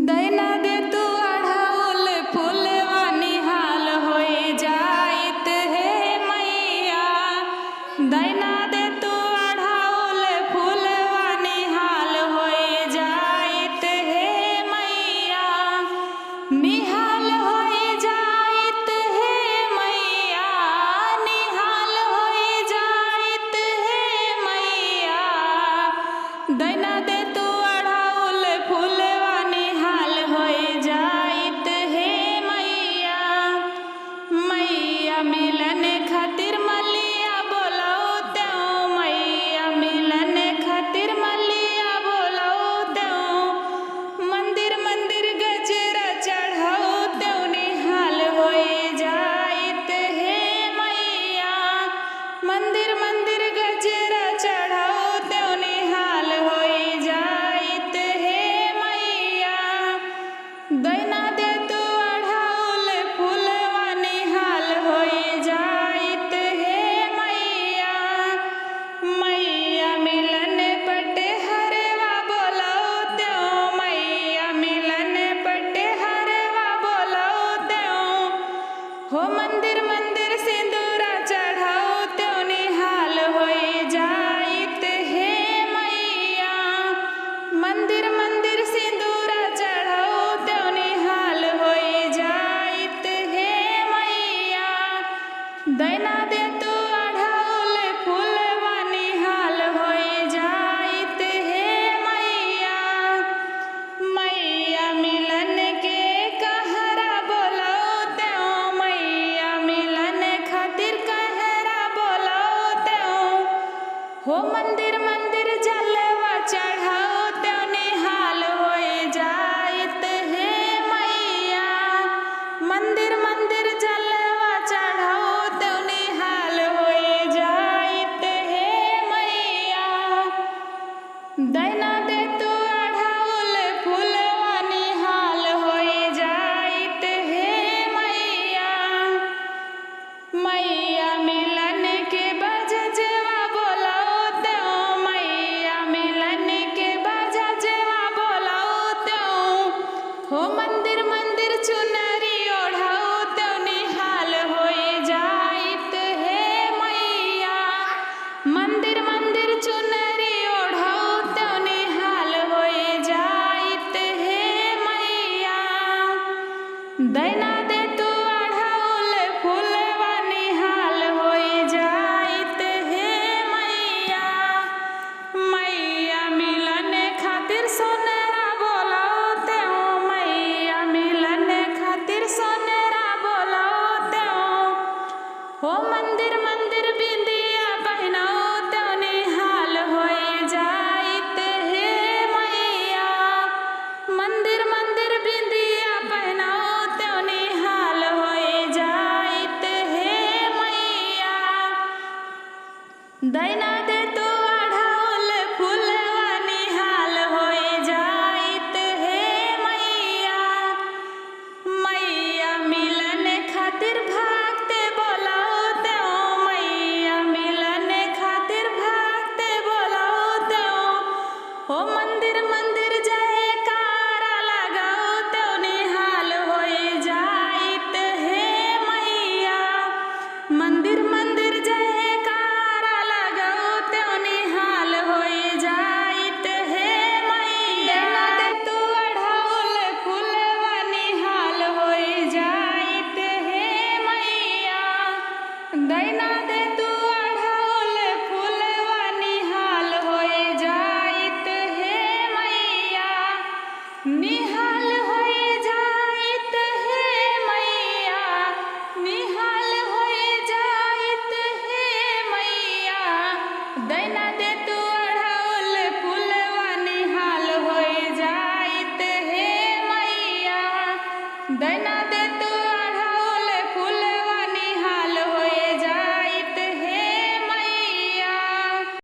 दैना दे तू अढ़ौल फूलवा निहाल होए जाइत हे मैया। दैना दे तू अढ़ौल फूलवा निहाल होए जाइत हे मैया। निहाल होए जाइत हे मैया, निहाल होए जाइत हे मैया। दैना दे तू अढ़ौल फूलवा निहाल होए जाइत हे मैया। मैया मिलन खातिर मलिया बोलौ त्यों, मैया मिलन खातिर मलिया बोलौ त्यों। मंदिर मंदिर गजरा चढ़ौ त्यों, निहाल होए जाइत हे मैया। मंदिर मंदिर गजरा चढ़ौ त्यों, निहाल होए जाइत हे मैया। दैना दे तू अढ़ौल फूलवा निहाल होए जाइत हे मैया। मैया मिलन पटे हरवा बोलौ त्यों, मैया मिलन पटे हरवा बोलौ त्यों। हो मंदिर मंदिर सिंदूरा चढ़ौ त्यों, निहाल होए जाइत हे मैया। मंदिर मंदिर सिंदूरा चढ़ौ त्यों, निहाल होए जाइत हे मैया। दैना दे तू अढ़ौल फूलवा निहाल होए जाइत हे मैया। मैया मिलन के कहरा बोलौ त्यों, मैया मिलन खातिर कहरा बोलौ त्यों। हो मंदिर मंदिर जलवा चढ़ौ त्यों, निहाल होए जाइत हे मैया। मंदिर मंदिर जलवा चढ़ौ त्यों, निहाल होए जाइत हे मैया। दैना दे तू अढ़ौल फूलवा निहाल होए जाइत हे मैया। मैया मिलन के बजजवा बोलौ त्यों, मैया मिलन के बजजवा बोलौ त्यों। हो मंदिर मंदिर चुनरी ओढ़ौ त्यों, निहाल होए जाइत हे मैया। मंदिर मंदिर चुनरी ओढ़ौ त्यों, निहाल होए जाइत हे मैया। दैना